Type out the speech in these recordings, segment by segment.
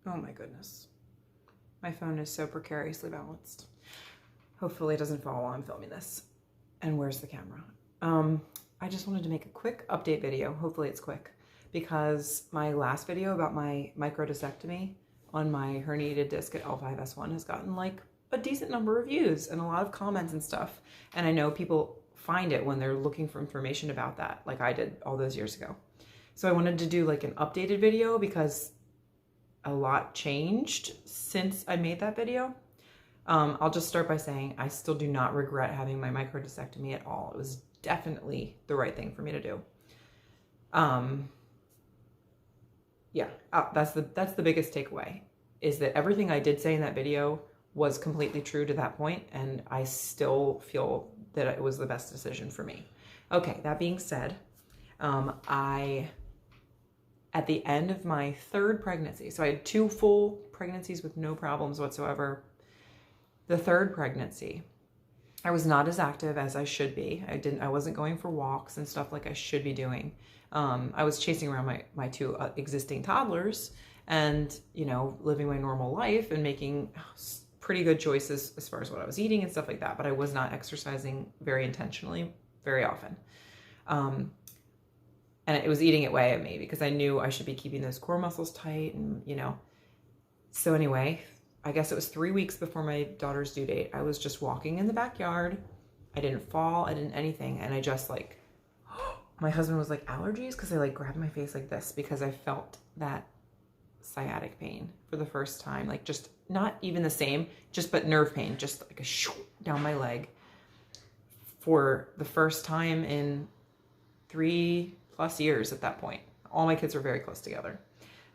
Oh my goodness. My phone is so precariously balanced. Hopefully it doesn't fall while I'm filming this. And where's the camera? I just wanted to make a quick update video. Hopefully it's quick, because my last video about my microdiscectomy on my herniated disc at L5S1 has gotten like a decent number of views and a lot of comments and stuff. And I know people find it when they're looking for information about that, like I did all those years ago. So I wanted to do like an updated video because a lot changed since I made that video. I'll just start by saying I still do not regret having my microdiscectomy at all. It was definitely the right thing for me to do. Yeah, that's the biggest takeaway, is that everything I did say in that video was completely true to that point, and I still feel that it was the best decision for me. Okay, that being said, at the end of my third pregnancy, so I had 2 full pregnancies with no problems whatsoever. The third pregnancy, I was not as active as I should be. I wasn't going for walks and stuff like I should be doing. I was chasing around my 2 existing toddlers and, you know, living my normal life and making pretty good choices as far as what I was eating and stuff like that. But I was not exercising very intentionally very often. And it was eating away at me because I knew I should be keeping those core muscles tight and, you know. So anyway, I guess it was 3 weeks before my daughter's due date. I was just walking in the backyard. I didn't fall. I didn't anything. And I just like, my husband was like, allergies? Because I like grabbed my face like this because I felt that sciatic pain for the first time. Like just not even the same, but nerve pain, just like a shoo down my leg for the first time in 3+ years at that point. All my kids were very close together.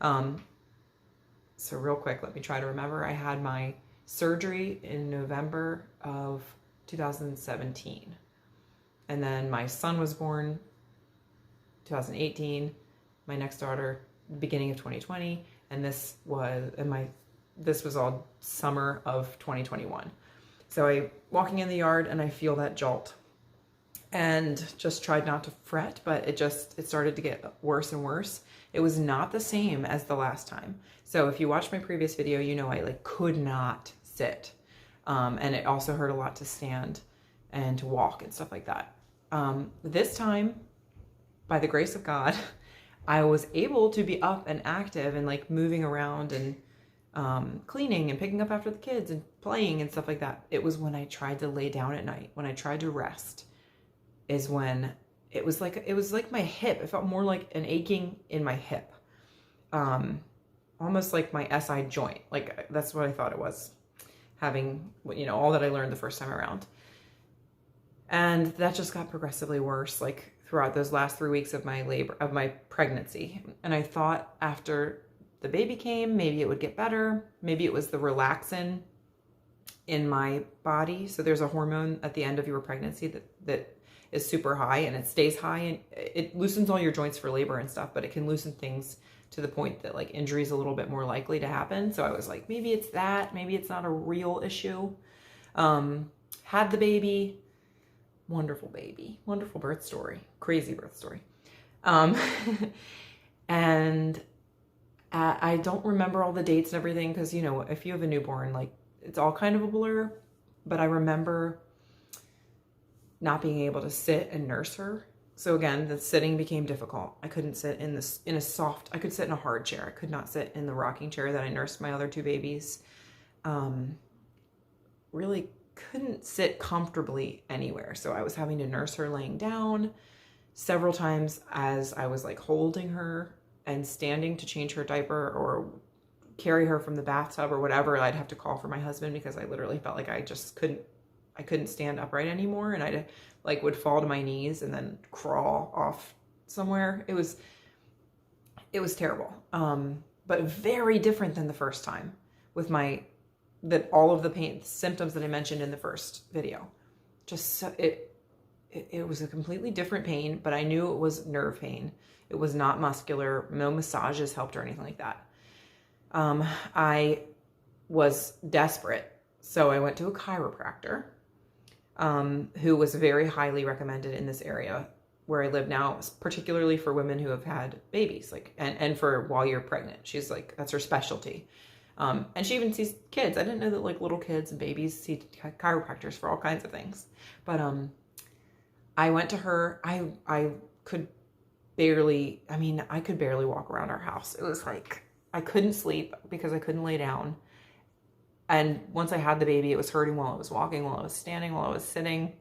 So real quick, let me try to remember. I had my surgery in November of 2017. And then my son was born 2018, my next daughter, beginning of 2020. And this was all summer of 2021. So walking in the yard and I feel that jolt and just tried not to fret, but it started to get worse and worse. It was not the same as the last time. So if you watched my previous video, you know I like could not sit. And it also hurt a lot to stand and to walk and stuff like that. This time, by the grace of God, I was able to be up and active and like moving around and cleaning and picking up after the kids and playing and stuff like that. It was when I tried to lay down at night, when I tried to rest, is when it was like my hip. It felt more like an aching in my hip. Almost like my SI joint. Like that's what I thought it was, having, you know, all that I learned the first time around. And that just got progressively worse, like throughout those last 3 weeks of my pregnancy. And I thought after the baby came, maybe it would get better. Maybe it was the relaxin in my body. So there's a hormone at the end of your pregnancy that is super high, and it stays high, and it loosens all your joints for labor and stuff, but it can loosen things to the point that like injury is a little bit more likely to happen. So I was like, maybe it's that, maybe it's not a real issue. Had the baby, wonderful baby, wonderful birth story, crazy birth story. And I don't remember all the dates and everything, because, you know, if you have a newborn, like it's all kind of a blur, but I remember not being able to sit and nurse her. So again, the sitting became difficult. I couldn't sit I could sit in a hard chair. I could not sit in the rocking chair that I nursed my other 2 babies. Really couldn't sit comfortably anywhere. So I was having to nurse her laying down several times as I was like holding her and standing to change her diaper or carry her from the bathtub or whatever. I'd have to call for my husband because I literally felt like I couldn't stand upright anymore, and I like would fall to my knees and then crawl off somewhere. It was terrible. But very different than the first time with all of the pain symptoms that I mentioned in the first video. Just so it was a completely different pain, but I knew it was nerve pain. It was not muscular. No massages helped or anything like that. I was desperate. So I went to a chiropractor, who was very highly recommended in this area where I live now, particularly for women who have had babies, like, and for while you're pregnant. She's like, that's her specialty. And she even sees kids. I didn't know that like little kids and babies see chiropractors for all kinds of things. But I went to her. I could barely, I could barely walk around our house. It was like, I couldn't sleep because I couldn't lay down. And once I had the baby, it was hurting while I was walking, while I was standing, while I was sitting.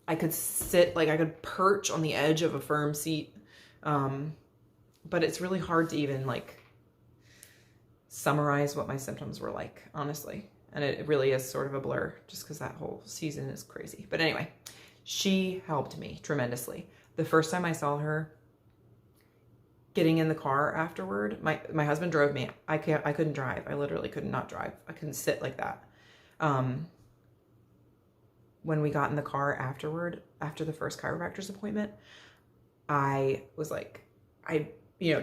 I could sit, like I could perch on the edge of a firm seat. But it's really hard to even like summarize what my symptoms were like, honestly. And it really is sort of a blur just because that whole season is crazy. But anyway, she helped me tremendously. The first time I saw her, getting in the car afterward, my husband drove me. I couldn't drive. I literally could not drive. I couldn't sit like that. When we got in the car afterward, after the first chiropractor's appointment, I was like, I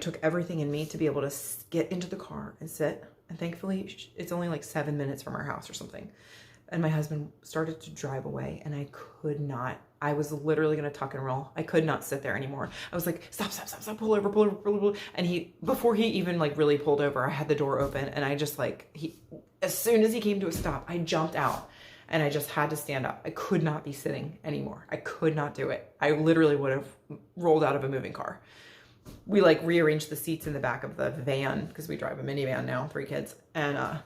took everything in me to be able to get into the car and sit. And thankfully, it's only like 7 minutes from our house or something. And my husband started to drive away, and I could not. I was literally going to tuck and roll. I could not sit there anymore. I was like, stop, pull over. And before he even like really pulled over, I had the door open, and I just like, as soon as he came to a stop, I jumped out and I just had to stand up. I could not be sitting anymore. I could not do it. I literally would have rolled out of a moving car. We like rearranged the seats in the back of the van because we drive a minivan now, 3 kids, and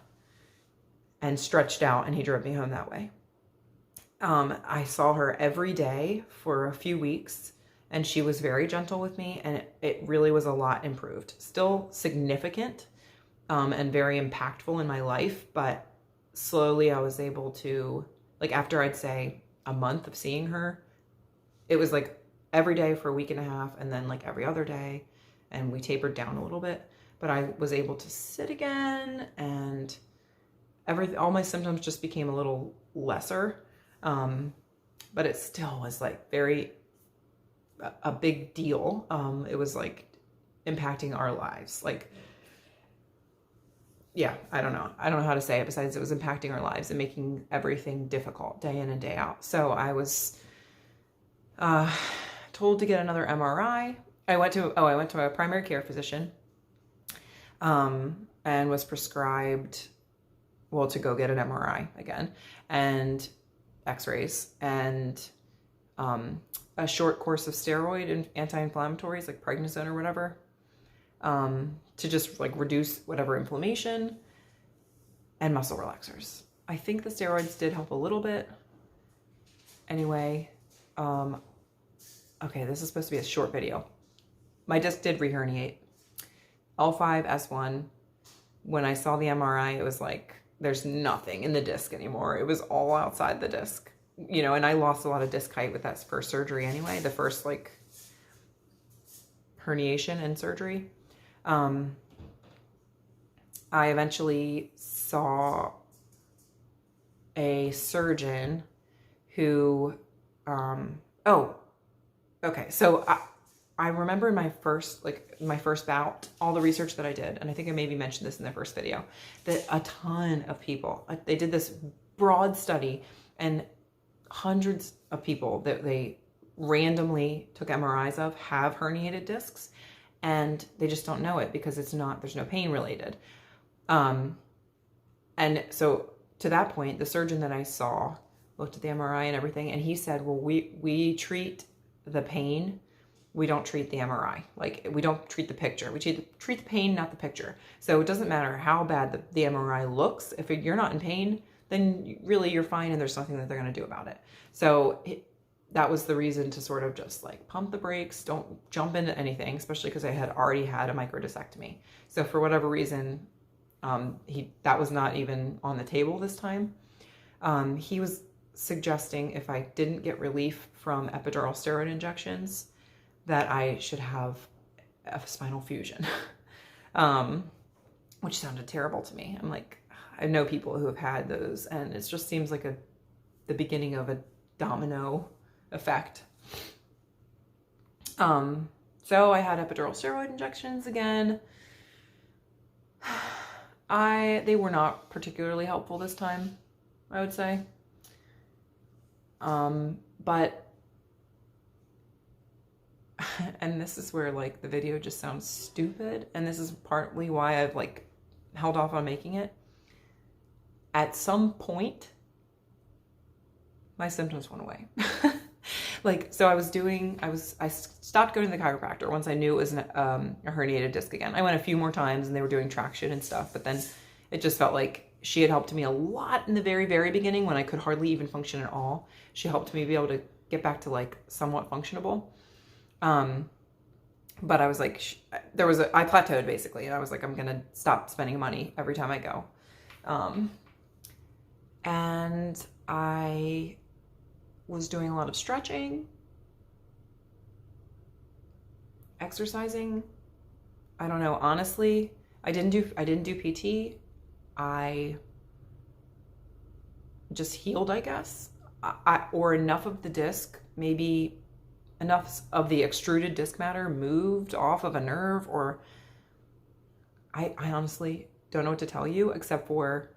stretched out, and he drove me home that way. I saw her every day for a few weeks, and she was very gentle with me, and it really was a lot improved. Still significant and very impactful in my life, but slowly I was able to, like after I'd say a month of seeing her, it was like every day for a week and a half, and then like every other day, and we tapered down a little bit, but I was able to sit again, and all my symptoms just became a little lesser. But it still was like a big deal. It was like impacting our lives. Like, yeah, I don't know how to say it besides it was impacting our lives and making everything difficult day in and day out. So I was, told to get another MRI. I went to a primary care physician, and was prescribed, to go get an MRI again, and x-rays, and a short course of steroid and anti-inflammatories like prednisone or whatever, to just like reduce whatever inflammation, and muscle relaxers. I think the steroids did help a little bit. Anyway, okay, this is supposed to be a short video. My disc did reherniate. L5, S1. When I saw the MRI, it was like, there's nothing in the disc anymore. It was all outside the disc, and I lost a lot of disc height with that first surgery anyway, the first like herniation and surgery. I eventually saw a surgeon who, okay. So I remember in my first bout, all the research that I did, and I think I maybe mentioned this in the first video, that a ton of people, they did this broad study, and hundreds of people that they randomly took MRIs of have herniated discs, and they just don't know it because there's no pain related. And so to that point, the surgeon that I saw looked at the MRI and everything, and he said, well, we treat the pain. We don't treat the MRI. Like, we don't treat the picture. We treat the pain, not the picture. So it doesn't matter how bad the MRI looks. If you're not in pain, then really you're fine, and there's nothing that they're going to do about it. So that was the reason to sort of just like pump the brakes, don't jump into anything, especially because I had already had a microdiscectomy. So for whatever reason, that was not even on the table this time. He was suggesting if I didn't get relief from epidural steroid injections, that I should have a spinal fusion, which sounded terrible to me. I'm like, I know people who have had those, and it just seems like the beginning of a domino effect. So I had epidural steroid injections again. They were not particularly helpful this time, I would say. But and this is where like the video just sounds stupid, and this is partly why I've like held off on making it. At some point, my symptoms went away. Like, so I stopped going to the chiropractor once I knew it was a herniated disc again. I went a few more times and they were doing traction and stuff, but then it just felt like she had helped me a lot in the very, very beginning when I could hardly even function at all. She helped me be able to get back to like somewhat functionable. But I was like, I plateaued basically, and I was like, I'm going to stop spending money every time I go. And I was doing a lot of stretching, exercising. I don't know, honestly, I didn't do PT. I just healed, I guess. Or enough of the disc, maybe enough of the extruded disc matter moved off of a nerve, or I honestly don't know what to tell you, except for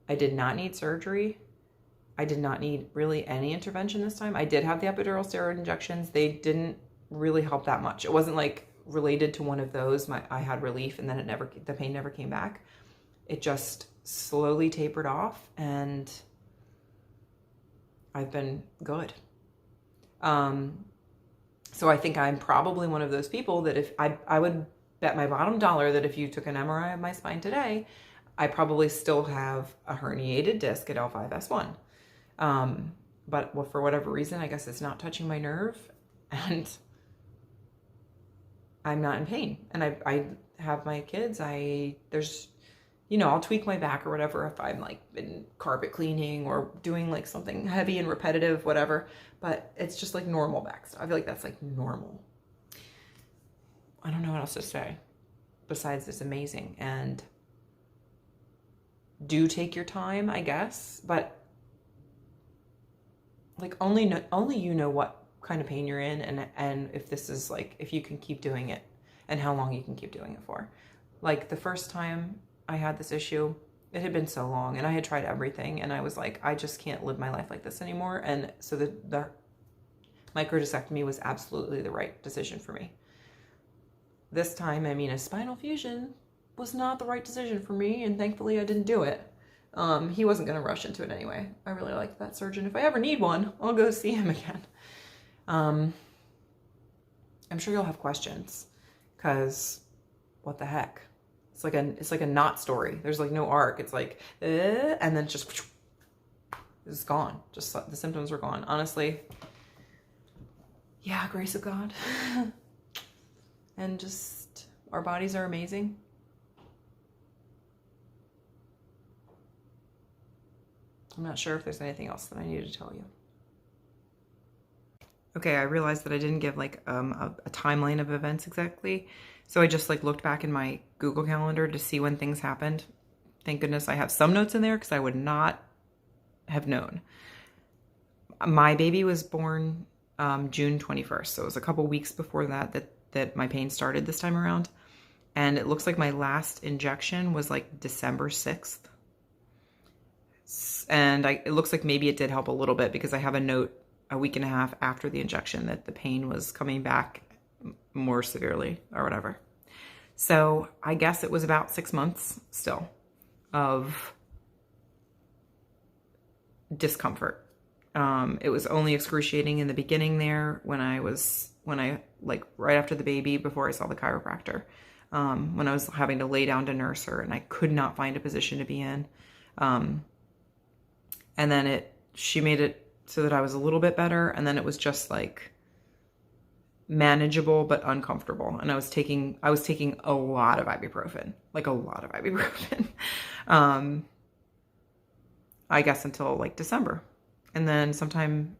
I did not need surgery. I did not need really any intervention this time. I did have the epidural steroid injections. They didn't really help that much. It wasn't like related to one of those. I had relief and then the pain never came back. It just slowly tapered off, and I've been good. So I think I'm probably one of those people that if I would bet my bottom dollar that if you took an MRI of my spine today, I probably still have a herniated disc at L5S1. But for whatever reason, I guess it's not touching my nerve, and I'm not in pain. And I have my kids. I'll tweak my back or whatever if I'm like been carpet cleaning or doing like something heavy and repetitive, whatever. But it's just like normal back stuff. I feel like that's like normal. I don't know what else to say besides it's amazing. And do take your time, I guess, but like only you know what kind of pain you're in, and if this is like, if you can keep doing it and how long you can keep doing it for. Like the first time I had this issue, it had been so long and I had tried everything, and I was like, I just can't live my life like this anymore. And so the microdiscectomy was absolutely the right decision for me. This time, I mean, a spinal fusion was not the right decision for me, and thankfully I didn't do it. He wasn't going to rush into it anyway. I really liked that surgeon. If I ever need one, I'll go see him again. I'm sure you'll have questions, because what the heck? It's like a knot story. There's like no arc. It's like, and then just, it's gone. Just the symptoms were gone. Honestly, yeah, grace of God. And just, our bodies are amazing. I'm not sure if there's anything else that I need to tell you. Okay, I realized that I didn't give like a timeline of events exactly. So I just like looked back in my Google Calendar to see when things happened. Thank goodness I have some notes in there, because I would not have known. My baby was born June 21st. So it was a couple weeks before that my pain started this time around. And it looks like my last injection was like December 6th. And it looks like maybe it did help a little bit, because I have a note a week and a half after the injection that the pain was coming back more severely or whatever. So I guess it was about 6 months still of discomfort. It was only excruciating in the beginning there when I like right after the baby, before I saw the chiropractor, when I was having to lay down to nurse her and I could not find a position to be in. And then she made it so that I was a little bit better. And then it was just like manageable, but uncomfortable. And I was taking a lot of ibuprofen, like a lot of ibuprofen. I guess until like December. And then sometime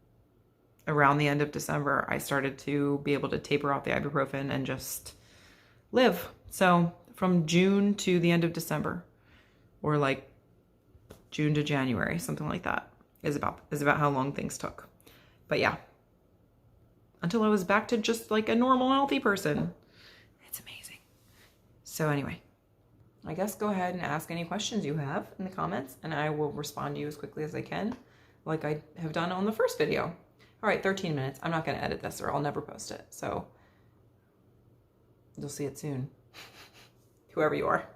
around the end of December, I started to be able to taper off the ibuprofen and just live. So from June to the end of December, or like June to January, something like that, is about how long things took. But yeah, until I was back to just like a normal, healthy person. It's amazing. So anyway, I guess go ahead and ask any questions you have in the comments, and I will respond to you as quickly as I can, like I have done on the first video. All right, 13 minutes. I'm not going to edit this or I'll never post it. So You'll see it soon. Whoever you are.